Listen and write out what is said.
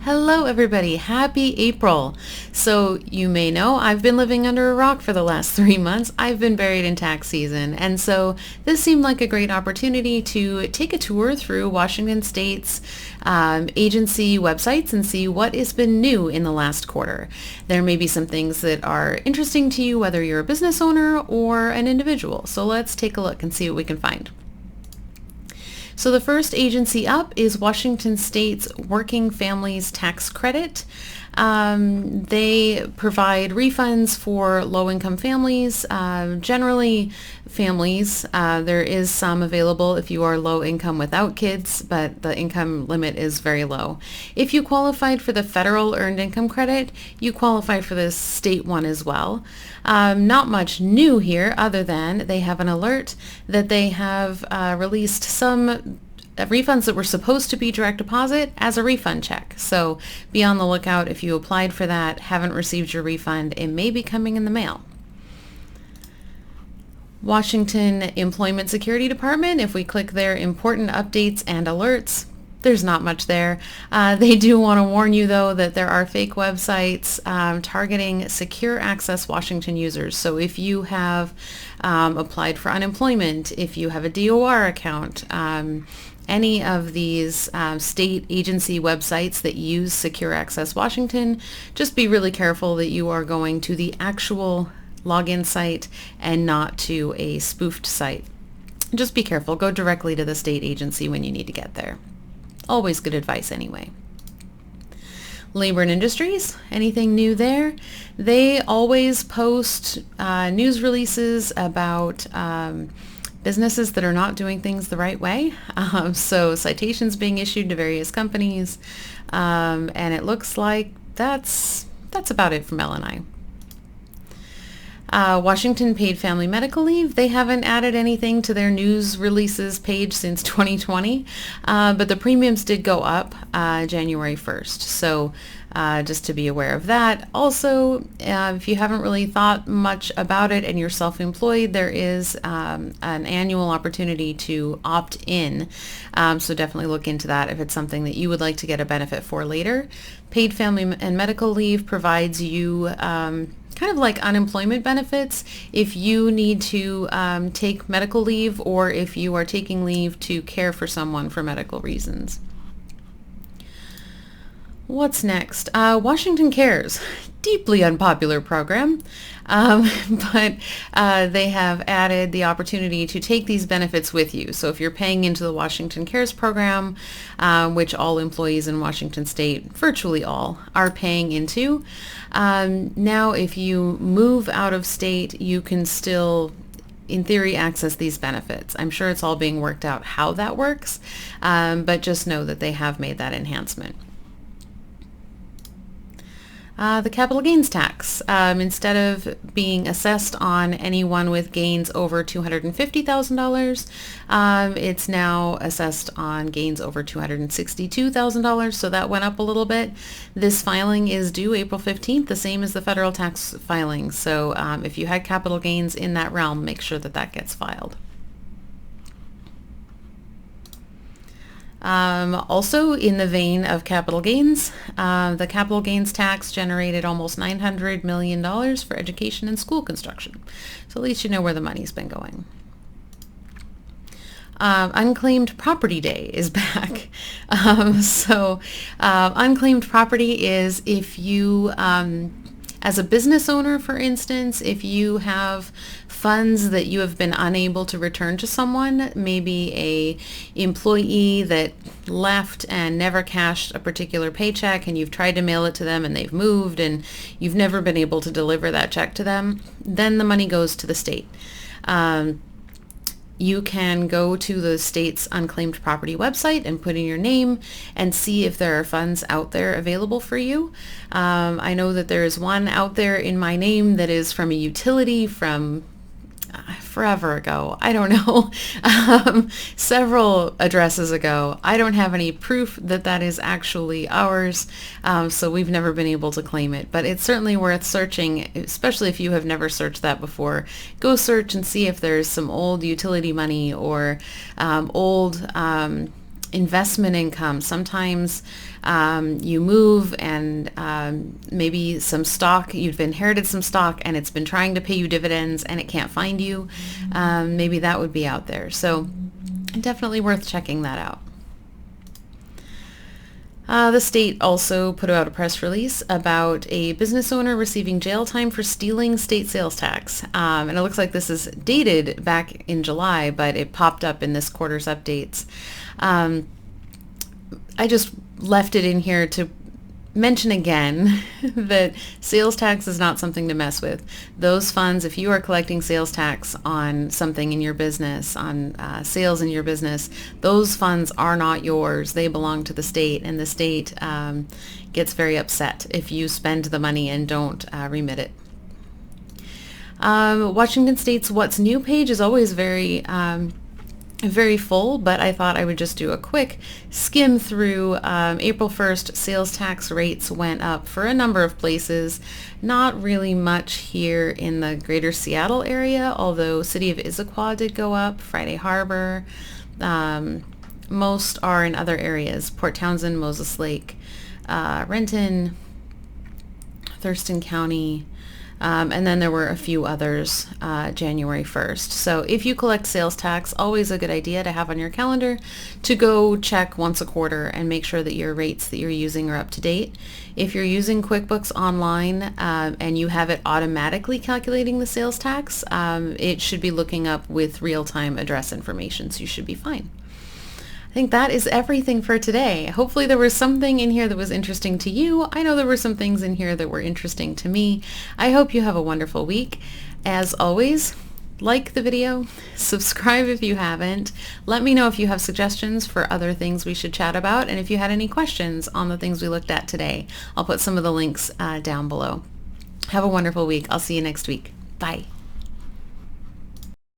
Hello everybody, happy April. So you may know I've been living under a rock for the last 3 months. I've been buried in tax season, and so this seemed like a great opportunity to take a tour through Washington State's agency websites and see what has been new in the last quarter. There may be some things that are interesting to you, whether you're a business owner or an individual. So let's take a look and see what we can find. So the first agency up is Washington State's Working Families Tax Credit. They provide refunds for low-income families, generally families. There is some available if you are low income without kids, but the income limit is very low. If you qualified for the federal Earned Income Credit, you qualify for the state one as well. Not much new here other than they have an alert that they have released some refunds that were supposed to be direct deposit as a refund check. So be on the lookout if you applied for that, haven't received your refund, it may be coming in the mail. Washington Employment Security Department, if we click their important updates and alerts, there's not much there. They do want to warn you, though, that there are fake websites targeting Secure Access Washington users. So if you have applied for unemployment, if you have a DOR account, any of these state agency websites that use Secure Access Washington, just be really careful that you are going to the actual login site and not to a spoofed site. Just be careful. Go directly to the state agency when you need to get there. Always good advice anyway. Labor and Industries, anything new there? They always post news releases about businesses that are not doing things the right way. So citations being issued to various companies, and it looks like that's about it from L&I. Washington Paid Family Medical Leave, they haven't added anything to their news releases page since 2020, but the premiums did go up January 1st. So just to be aware of that. Also, if you haven't really thought much about it and you're self-employed, there is an annual opportunity to opt in. So definitely look into that if it's something that you would like to get a benefit for later. Paid Family and Medical Leave provides you kind of like unemployment benefits if you need to take medical leave or if you are taking leave to care for someone for medical reasons. What's next? Washington Cares, deeply unpopular program, but they have added the opportunity to take these benefits with you. So if you're paying into the Washington Cares program, which all employees in Washington State, virtually all, are paying into, now if you move out of state, you can still in theory access these benefits. I'm sure it's all being worked out how that works, but just know that they have made that enhancement. The capital gains tax. Instead of being assessed on anyone with gains over $250,000, it's now assessed on gains over $262,000, so that went up a little bit. This filing is due April 15th, the same as the federal tax filing. So if you had capital gains in that realm, make sure that that gets filed. Also in the vein of capital gains, the capital gains tax generated almost $900 million for education and school construction. So at least you know where the money's been going. Unclaimed Property Day is back. Unclaimed property is if you, as a business owner, for instance, if you have funds that you have been unable to return to someone, maybe a employee that left and never cashed a particular paycheck and you've tried to mail it to them and they've moved and you've never been able to deliver that check to them, then the money goes to the state. You can go to the state's unclaimed property website and put in your name and see if there are funds out there available for you. I know that there is one out there in my name that is from a utility from forever ago. I don't know, several addresses ago. I don't have any proof that that is actually ours, so we've never been able to claim it. But it's certainly worth searching, especially if you have never searched that before. Go search and see if there's some old utility money or old investment income. Sometimes you move and maybe some stock, you've inherited some stock and it's been trying to pay you dividends and it can't find you. Maybe that would be out there. So definitely worth checking that out. The state also put out a press release about a business owner receiving jail time for stealing state sales tax. And it looks like this is dated back in July, but it popped up in this quarter's updates. I just left it in here to mention again that sales tax is not something to mess with. Those funds, if you are collecting sales tax on something in your business, on sales in your business, those funds are not yours. They belong to the state, and the state gets very upset if you spend the money and don't remit it. Washington State's What's New page is always very full, but I thought I would just do a quick skim through. April 1st, sales tax rates went up for a number of places. Not really much here in the greater Seattle area, although City of Issaquah did go up, Friday Harbor. Most are in other areas, Port Townsend, Moses Lake, Renton, Thurston County, and then there were a few others January 1st. So if you collect sales tax, always a good idea to have on your calendar to go check once a quarter and make sure that your rates that you're using are up to date. If you're using QuickBooks Online and you have it automatically calculating the sales tax, it should be looking up with real-time address information, so you should be fine. I think that is everything for today. Hopefully there was something in here that was interesting to you. I know there were some things in here that were interesting to me. I hope you have a wonderful week. As always, like the video, subscribe if you haven't. Let me know if you have suggestions for other things we should chat about, and if you had any questions on the things we looked at today. I'll put some of the links down below. Have a wonderful week. I'll see you next week. Bye.